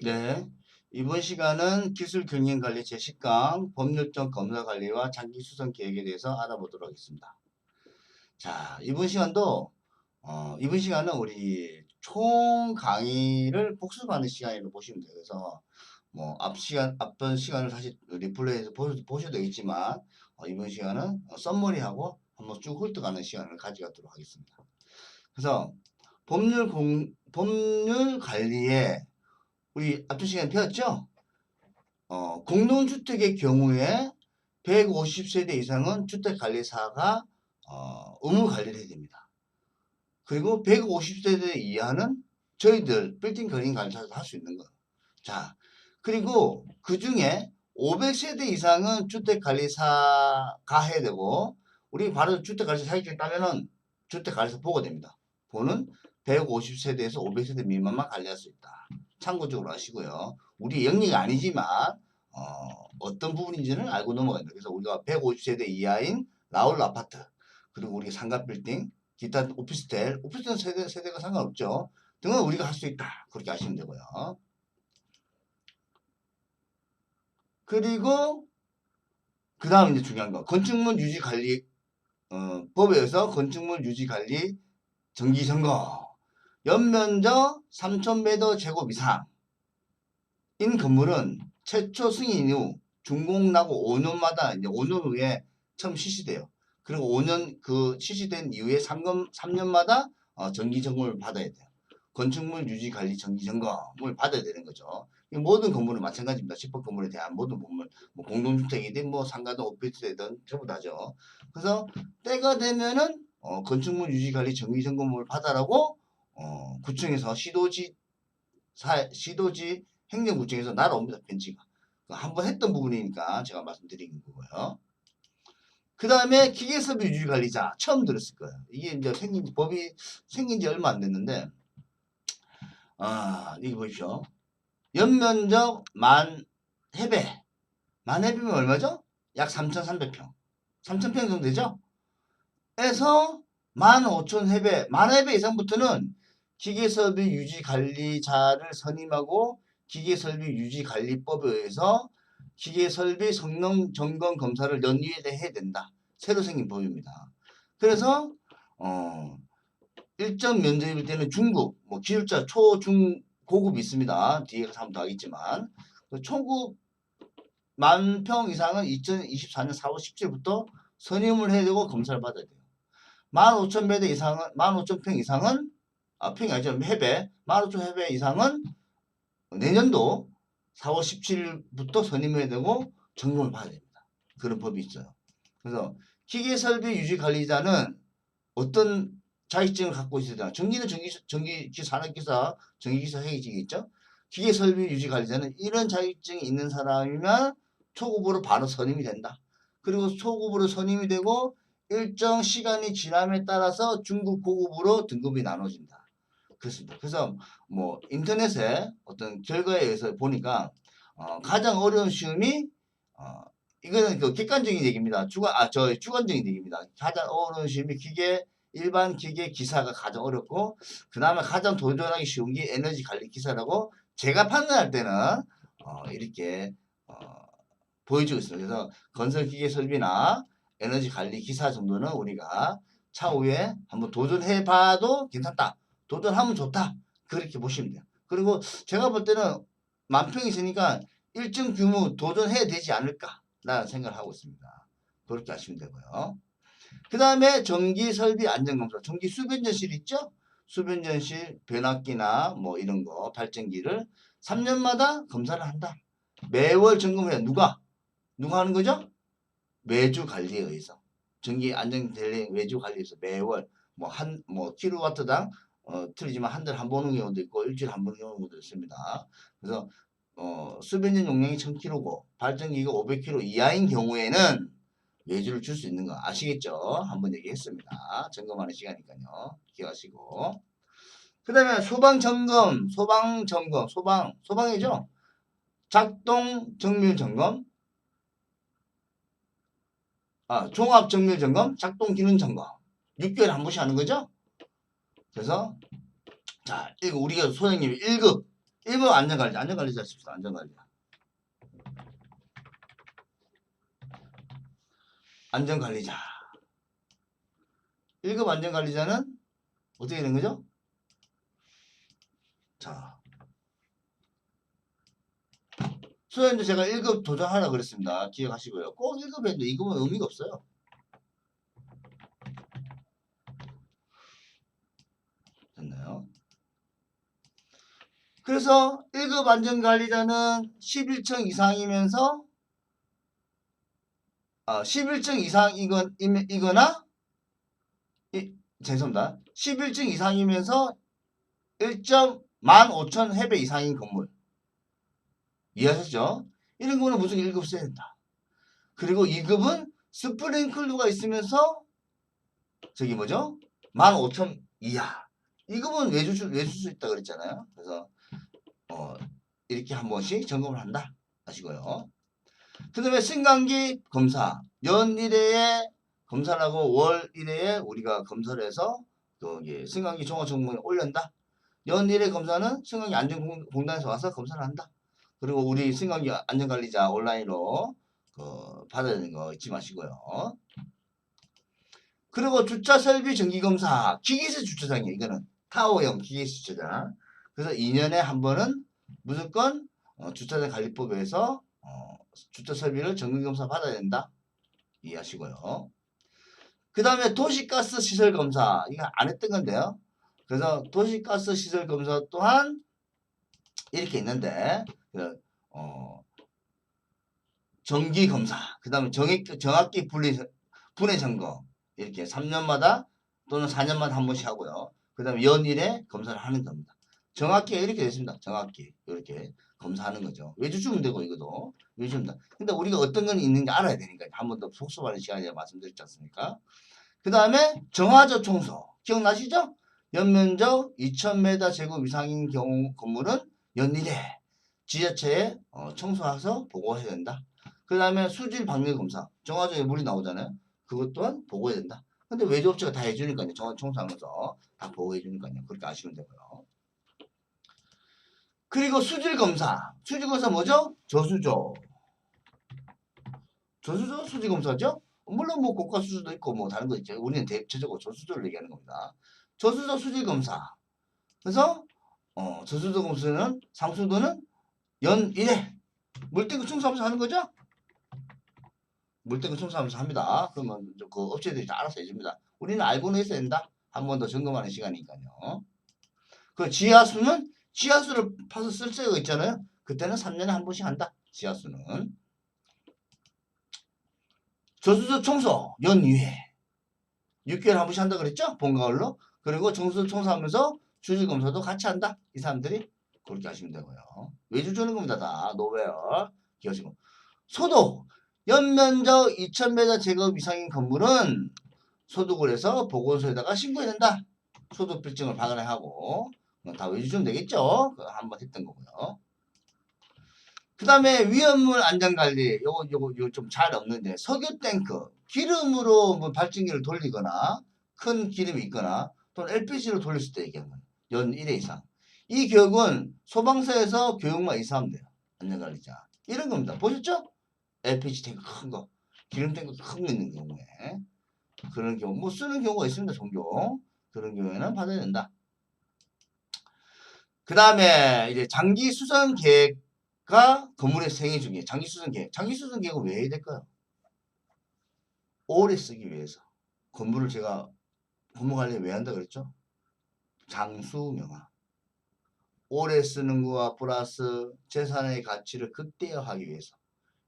네. 이번 시간은 기술 경영 관리 제10강 법률적 검사 관리와 장기 수선 계획에 대해서 알아보도록 하겠습니다. 자, 이번 시간은 우리 총 강의를 복습하는 시간으로 보시면 돼요. 그래서 뭐 앞번 시간을 다시 리플레이해서 보셔도 되겠지만 이번 시간은 썸머리하고 한번 쭉 훑어가는 시간을 가져가도록 하겠습니다. 그래서 법률 관리에 우리 앞전 시간에 배웠죠? 공동주택의 경우에 150세대 이상은 주택관리사가 의무 관리를 해야 됩니다. 그리고 150세대 이하는 저희들 빌딩 건설 관리사도 할 수 있는 거예요. 자, 그리고 그 중에 500세대 이상은 주택관리사가 해야 되고, 우리 바로 주택관리사 자격증 따면은 주택관리사 보고 됩니다. 보는 150세대에서 500세대 미만만 관리할 수 있다. 참고적으로 하시고요. 우리 영리가 아니지만 어떤 부분인지는 알고 넘어가야 돼요. 그래서 우리가 150세대 이하인 라울 아파트, 그리고 우리 상가 빌딩, 기타 오피스텔 세대가 상관없죠. 등은 우리가 할 수 있다. 그렇게 아시면 되고요. 그리고 그 다음 이제 중요한 거, 건축물 유지 관리 법에 의해서 건축물 유지 관리 정기 점검, 연면적 3,000m 제곱 이상인 건물은 최초 승인 후 준공 나고 5년마다 이제 5년 후에 처음 실시돼요. 그리고 5년 그 실시된 이후에 3년마다 정기 점검을 받아야 돼요. 건축물 유지 관리 정기 점검을 받아야 되는 거죠. 모든 건물은 마찬가지입니다. 집합 건물에 대한 모든 건물, 뭐 공동주택이든 뭐 상가든 오피스텔이든 전부 다죠. 그래서 때가 되면은 건축물 유지 관리 정기 점검을 받아라고 구청에서 시도지 행정구청에서 날아옵니다. 편지가. 한번 했던 부분이니까 제가 말씀드리는 거고요. 그 다음에 기계설비 유지관리자 처음 들었을 거예요. 이게 이제 법이 생긴 지 얼마 안 됐는데, 이거 보십시오. 연면적 만 해배. 만 해배면 얼마죠? 약 3,300평. 3,000평 정도 되죠? 에서 15,000해배, 만 해배 이상부터는 기계설비 유지관리자를 선임하고 기계설비 유지관리법에 의해서 기계설비 성능 점검 검사를 연이에 해야 된다. 새로 생긴 법입니다. 그래서 일정 면적일 때는 중급, 뭐 기술자 초, 중, 고급이 있습니다. 뒤에 가서 한번 더 하겠지만 초급 10,000평 이상은 2024년 4월 17일부터 선임을 해야 되고 검사를 받아야 돼요. 15,000m 이상은 15,000평 이상은 평이 아니죠. 해배 15,000해배 이상은 내년도 4월 17일부터 선임해야 되고 점검을 받아야 됩니다. 그런 법이 있어요. 그래서 기계설비 유지관리자는 어떤 자격증을 갖고 있어야 되나? 전기는 전기기사, 산업기사, 전기기사 회계직이 있죠. 기계설비 유지관리자는 이런 자격증이 있는 사람이면 초급으로 바로 선임이 된다. 그리고 초급으로 선임이 되고 일정 시간이 지남에 따라서 중급, 고급으로 등급이 나눠진다. 그렇습니다. 그래서 뭐 인터넷에 어떤 결과에 의해서 보니까 가장 어려운 시험이 이거는 그 객관적인 얘기입니다. 주관적인 얘기입니다. 가장 어려운 시험이 일반 기계 기사가 가장 어렵고 그 다음에 가장 도전하기 쉬운 게 에너지 관리 기사라고 제가 판단할 때는 이렇게 보여주고 있습니다. 그래서 건설 기계 설비나 에너지 관리 기사 정도는 우리가 차후에 한번 도전해 봐도 괜찮다. 도전하면 좋다. 그렇게 보시면 돼요. 그리고 제가 볼 때는 만평이 있으니까 일정 규모 도전해야 되지 않을까 라는 생각을 하고 있습니다. 그렇게 하시면 되고요. 그 다음에 전기 설비 안전검사, 전기 수변전실 있죠? 수변전실, 변압기나 뭐 이런 거, 발전기를 3년마다 검사를 한다. 매월 점검을 해요. 누가 하는 거죠? 매주 관리에 의해서. 전기 안전관리 매주 관리에서 매월 뭐 킬로와트당 틀리지만 한 달에 한 번 오는 경우도 있고 일주일에 한 번 오는 경우도 있습니다. 그래서 수변전 용량이 1000kg고 발전기가 500kg 이하인 경우에는 외주를 줄 수 있는 거 아시겠죠? 한번 얘기했습니다. 점검하는 시간이니까요. 기억하시고. 그 다음에 소방이죠? 작동 정밀 점검, 종합 정밀 점검, 작동 기능 점검. 6개월에 한 번씩 하는 거죠? 그래서, 자, 우리가 소장님이 1급, 1번 안전관리자. 안전관리자 씁시다. 안전관리자. 안전관리자. 1급 안전관리자는 어떻게 되는 거죠? 자, 수련도 제가 1급 도전하라 그랬습니다. 기억하시고요. 꼭 1급 해도 2급은 의미가 없어요. 됐나요? 그래서 1급 안전관리자는 11층 이상이면서 11층 이상이거나 죄송합니다. 11층 이상이면서 1.15,000 해배 이상인 건물. 이해하셨죠? 이런 거는 무조건 1급 써야 된다. 그리고 2급은 스프링클러가 있으면서 저기 뭐죠? 15,000 이하. 2급은 왜 줄 수 있다 그랬잖아요. 그래서 이렇게 한 번씩 점검을 한다 하시고요. 그 다음에 승강기 검사. 연 1회에 검사를 하고 월 1회에 우리가 검사를 해서 거기 승강기 종합정보에 올린다. 연 1회 검사는 승강기 안전공단에서 와서 검사를 한다. 그리고 우리 승강기 안전관리자 온라인으로 받아야 되는 거 잊지 마시고요. 그리고 주차 설비 정기검사. 기계식 주차장이에요. 이거는 타워형 기계식 주차장. 그래서 2년에 한 번은 무조건 주차장 관리법에서 주차 설비를 정기검사 받아야 된다. 이해하시고요. 그 다음에 도시가스 시설 검사. 이거 안 했던 건데요. 그래서 도시가스 시설 검사 또한 이렇게 있는데 정기 검사, 그 다음에 정학기 분해 점검 이렇게 3년마다 또는 4년마다 한 번씩 하고요. 그 다음에 연일에 검사를 하는 겁니다. 정학기가 이렇게 됐습니다. 정학기 이렇게 검사하는 거죠. 외주 주면 되고 이것도 외주입니다. 근데 우리가 어떤 건 있는지 알아야 되니까 한 번 더 복습하는 시간에 말씀드렸지 않습니까? 그 다음에 정화조 청소 기억나시죠? 연면적 2,000m 제곱 이상인 경우 건물은 연일에 지자체에 청소해서 보고해야 된다. 그 다음에 수질 방류 검사. 정화조에 물이 나오잖아요. 그것 또한 보고해야 된다. 근데 외주업체가 다 해주니까요. 정화 청소하면서 다 보고해주니까요. 그렇게 아시면 되고요. 그리고 수질 검사. 수질 검사 뭐죠? 저수조. 저수조 수질 검사죠? 물론 뭐 고가 수조도 있고 뭐 다른 거 있죠. 우리는 대체적으로 저수조를 얘기하는 겁니다. 저수조 수질 검사. 그래서 저수조 검사는 상수도는 연 1회 물탱크 청소하면서 하는 거죠? 물탱크 청소하면서 합니다. 그러면 그 업체들이 다 알아서 해줍니다. 우리는 알고는 있어야 된다. 한 번 더 점검하는 시간이니까요. 그 지하수를 파서 쓸 때가 있잖아요. 그때는 3년에 한 번씩 한다. 지하수는. 저수조 청소 연 2회. 6개월에 한 번씩 한다 그랬죠? 봄, 가을로. 그리고 저수조 청소하면서 수질 검사도 같이 한다. 이 사람들이 그렇게 하시면 되고요. 외주 주는 겁니다. 다 노베어 기억하시고. 소독. 연면적 2,000m 제곱 이상인 건물은 소독을 해서 보건소에다가 신고해야 된다. 소독 필증을 발간하고 다 외주 주면 되겠죠? 한번 했던 거고요. 그 다음에 위험물 안전관리. 요거 좀 잘 없는데 석유 탱크. 기름으로 뭐 발전기를 돌리거나 큰 기름이 있거나 또는 LPG로 돌렸을 때 얘기하는 거예요. 연 1회 이상. 이 교육은 소방서에서 교육만 이수하면 돼요. 안전관리자. 이런 겁니다. 보셨죠? LPG 탱크 큰 거. 기름 탱크 큰 거 있는 경우에. 그런 경우, 뭐 쓰는 경우가 있습니다. 종종. 그런 경우에는 받아야 된다. 그 다음에 이제 장기 수선 계획과 건물의 생애 중에 장기 수선 계획. 장기 수선 계획은 왜 해야 될까요? 오래 쓰기 위해서. 건물을 제가 건물 관리 왜 한다 그랬죠? 장수 명화. 오래 쓰는 거와 플러스 재산의 가치를 극대화하기 위해서.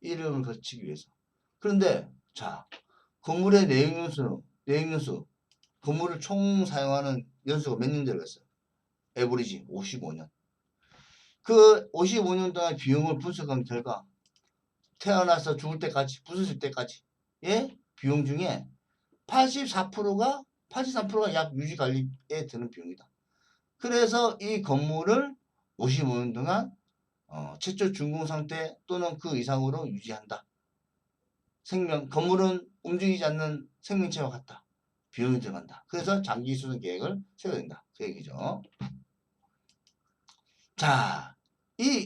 이름을 거치기 위해서. 그런데 자, 건물의 내용연수 건물을 총 사용하는 연수가 몇 년 들어갔어요? 에버리지 55년. 그 55년 동안 비용을 분석한 결과 태어나서 죽을 때까지 부서질 때까지 예? 비용 중에 83%가 약 유지 관리에 드는 비용이다. 그래서 이 건물을 55년 동안 최초 준공 상태 또는 그 이상으로 유지한다. 건물은 움직이지 않는 생명체와 같다. 비용이 들어간다. 그래서 장기 수선 계획을 세워야 된다. 그 얘기죠. 자,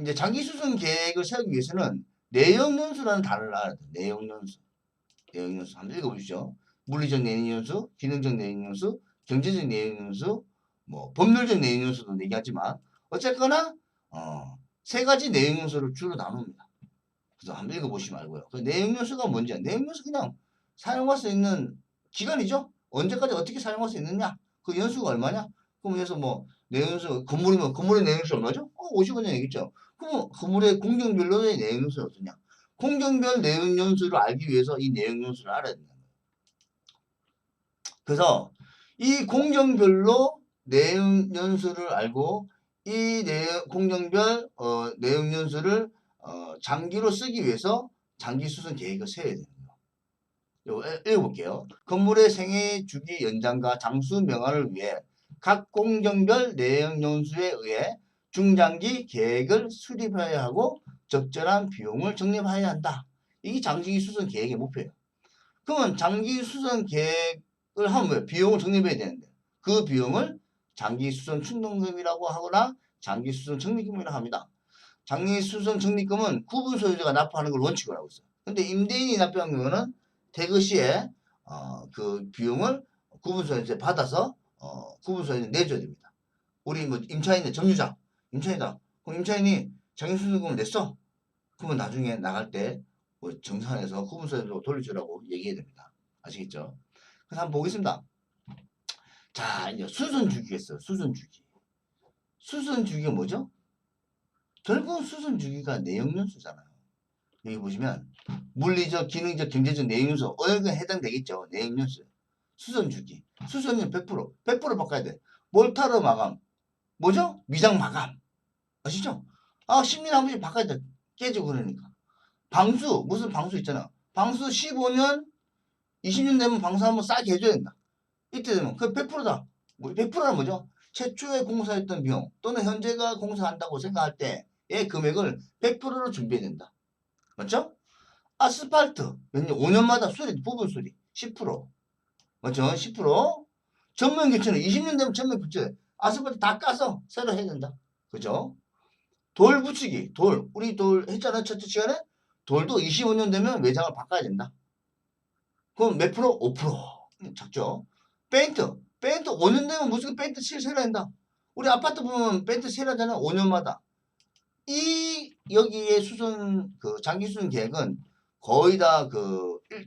이제 장기 수선 계획을 세우기 위해서는 내역연수라는 단어를 알아야 돼요. 내역연수. 내역연수. 한번 읽어보시죠. 물리적 내역연수, 기능적 내역연수, 경제적 내역연수, 뭐 법률적 내역연수도 얘기하지만 어쨌거나 세 가지 내역연수를 주로 나눕니다. 그래서 한번 읽어보시면 알고요. 그 내역연수가 뭔지, 내역연수 그냥 사용할 수 있는 기간이죠. 언제까지 어떻게 사용할 수 있느냐? 그 연수가 얼마냐? 그럼 그래서 뭐 내역연수 건물이면 건물의 내역연수 얼마죠? 50원 얘기했죠. 그럼 건물의 공정별로의 내역연수는 어떠냐? 공정별 내역연수를 알기 위해서 이 내역연수를 알아야 된다. 그래서 이 공정별로 내역연수를 알고 이 공정별 내역연수를 장기로 쓰기 위해서 장기수선 계획을 세워야 됩니다. 읽어볼게요. 건물의 생애 주기 연장과 장수 명화를 위해 각 공정별 내역연수에 의해 중장기 계획을 수립해야 하고 적절한 비용을 적립해야 한다. 이게 장기수선 계획의 목표예요. 그러면 장기수선 계획을 하면 뭐예요? 비용을 적립해야 되는데 그 비용을 장기수선 충당금이라고 하거나 장기수선 적립금이라고 합니다. 장기수선 적립금은 구분 소유자가 납부하는 걸 원칙으로 하고 있어요. 근데 임대인이 납부한 경우는 퇴거 시에 그 비용을 구분소유자 받아서 구분소유자 내줘야 됩니다. 우리 뭐 임차인의 점유자, 임차인이다. 그럼 임차인이 장기수선금을 냈어. 그러면 나중에 나갈 때 뭐 정산해서 구분소유자로 돌려주라고 얘기해야 됩니다. 아시겠죠? 그래서 한번 보겠습니다. 자, 이제 수선주기가 있어요. 수선주기. 수선주기가 뭐죠? 결국은 수선주기가 내역연수잖아요. 여기 보시면 물리적, 기능적, 경제적 내역연수 어느 게 해당되겠죠. 내역연수. 수선주기. 수선은 100%. 100% 바꿔야 돼. 몰타르 마감. 뭐죠? 미장 마감. 아시죠? 10년에 한 번씩 바꿔야 돼. 깨지고 그러니까. 방수. 무슨 방수 있잖아. 방수 15년, 20년 되면 방수 한번 싸게 해줘야 된다. 이때 되면 그 100%다. 100%는 뭐죠? 최초에 공사했던 비용 또는 현재가 공사한다고 생각할 때의 금액을 100%로 준비해야 된다. 맞죠? 아스팔트 몇 년? 5년마다 수리, 부분 수리 10%. 맞죠? 10%. 전면 교체는 20년 되면 전면 교체. 아스팔트 다 까서 새로 해야 된다. 그죠? 돌 붙이기. 돌. 우리 돌 했잖아요. 첫째 시간에. 돌도 25년 되면 외장을 바꿔야 된다. 그럼 몇 프로? 5%. 작죠? 페인트. 페인트 5년 되면 무조건 페인트 칠 새로 한다. 우리 아파트 보면 페인트 새로 하잖아요. 5년마다. 여기에 수선, 장기 수선 계획은 거의 다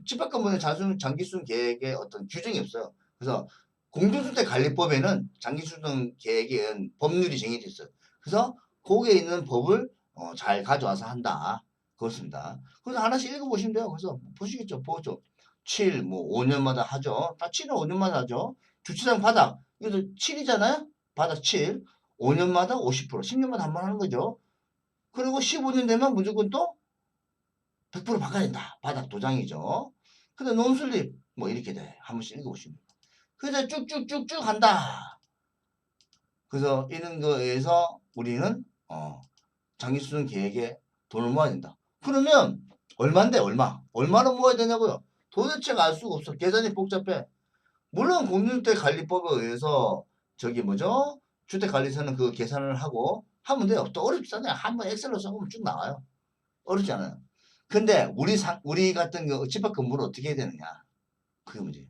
집합건물의 장기 수선 계획에 어떤 규정이 없어요. 그래서 공동주택관리법에는 장기 수선 계획에 법률이 정해져 있어요. 그래서 거기에 있는 법을 잘 가져와서 한다. 그렇습니다. 그래서 하나씩 읽어보시면 돼요. 그래서 보시겠죠. 보죠. 7, 뭐 5년마다 하죠. 다 7은 5년마다 하죠. 주차장 바닥. 이것도 7이잖아요. 바닥 7. 5년마다 50%, 10년마다 한 번 하는 거죠. 그리고 15년 되면 무조건 또 100% 바꿔야 된다. 바닥 도장이죠. 근데 논슬립 뭐 이렇게 돼. 한 번씩 읽어보시면. 그래서 쭉쭉쭉쭉 한다. 그래서 이런 거에서 우리는 장기수선 계획에 돈을 모아야 된다. 그러면 얼마인데 얼마? 얼마로 모아야 되냐고요? 도대체 알 수가 없어. 계산이 복잡해. 물론 공동주택관리법에 의해서 뭐죠? 주택관리사는 그 계산을 하고 하면 돼요. 또 어렵잖아요. 한번 엑셀로 써보면 쭉 나와요. 어렵지 않아요. 근데 우리 같은 집합 건물을 어떻게 해야 되느냐? 그게 문제예요.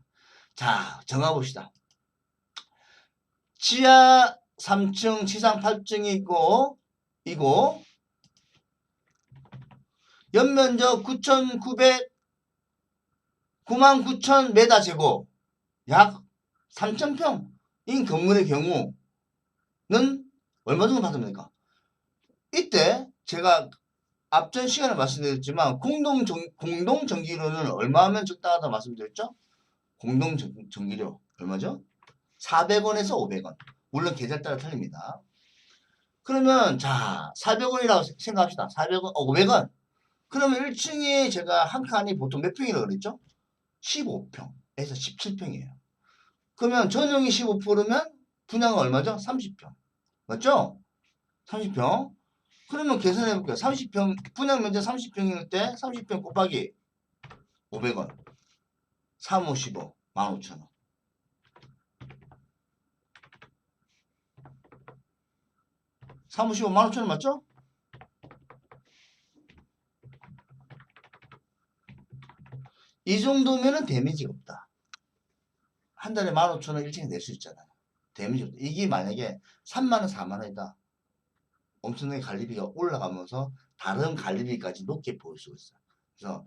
자, 정해봅시다. 지하 3층, 지상 8층이 있고 연면적 99,000m 제곱, 약 3,000평인 건물의 경우는 얼마 정도 받으면 됩니까? 이때 제가 앞전 시간에 말씀드렸지만 공동전기료는 얼마면 적당하다 말씀드렸죠? 공동전기료 얼마죠? 400원에서 500원. 물론 계절 따라 틀립니다. 그러면 자 400원이라고 생각합시다. 400원, 500원. 그러면 1층에 제가 한 칸이 보통 몇 평이라고 그랬죠? 15평에서 17평이에요. 그러면 전용이 15%면 분양은 얼마죠? 30평. 맞죠? 30평. 그러면 계산해 볼게요. 30평, 분양 면적 30평일 때 30평 곱하기 500원. 3, 5, 15, 15,000원. 3, 5, 15, 15,000원 맞죠? 이 정도면은 데미지가 없다. 한 달에 15,000원 일찍 낼 수 있잖아요. 데미지 없다. 이게 만약에 3만원, 4만원이다. 엄청나게 관리비가 올라가면서 다른 관리비까지 높게 보일 수가 있어요. 그래서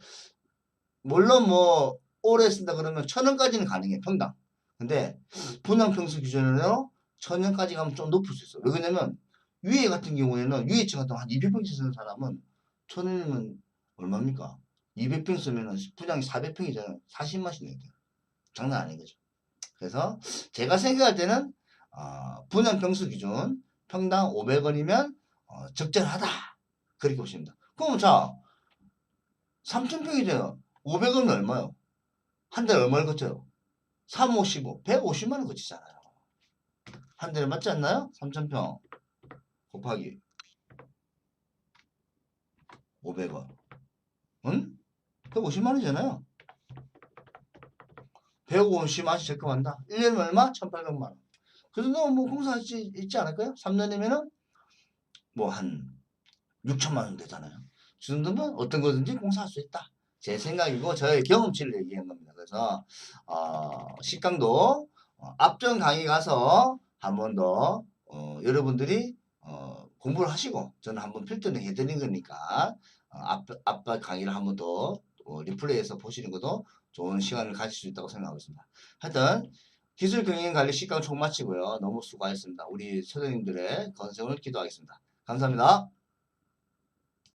물론 뭐 오래 쓴다 그러면 1,000원까지는 가능해 평당. 근데 분양평수 기준으로 1,000원까지 가면 좀 높을 수 있어. 왜냐면 위에 같은 경우에는 위에층 같은 한 200평 쓰는 사람은 1,000원이면 얼마입니까? 200평 쓰면은 분양이 400평이잖아요. 40만씩 내야 돼요. 장난 아닌 거죠. 그래서 제가 생각할 때는 분양평수 기준 평당 500원이면 적절하다. 그렇게 보시면 됩니다. 그럼 자 3,000평이잖아요. 500원은 얼마요? 한 달에 얼마를 거쳐요? 3, 5, 15, 150만 원 거치잖아요. 한 달에 맞지 않나요? 3,000평 곱하기 500원. 응? 150만 원이잖아요. 150만 원씩 적금한다. 1년이면 얼마? 1,800만 원. 그 정도면 뭐 공사할 수 있지 않을까요? 3년이면은 뭐 한 6천만 원 되잖아요. 그 정도면 어떤 거든지 공사할 수 있다. 제 생각이고 저의 경험치를 얘기한 겁니다. 그래서 식강도 앞전 강의 가서 한 번 더 여러분들이 공부를 하시고 저는 한번 필터링 해드린 거니까 앞 강의를 한 번 더 리플레이해서 보시는 것도 좋은 시간을 가질 수 있다고 생각하고 있습니다. 하여튼 기술 경영 관리 식강 총 마치고요. 너무 수고하셨습니다. 우리 선생님들의 건승을 기도하겠습니다. 감사합니다.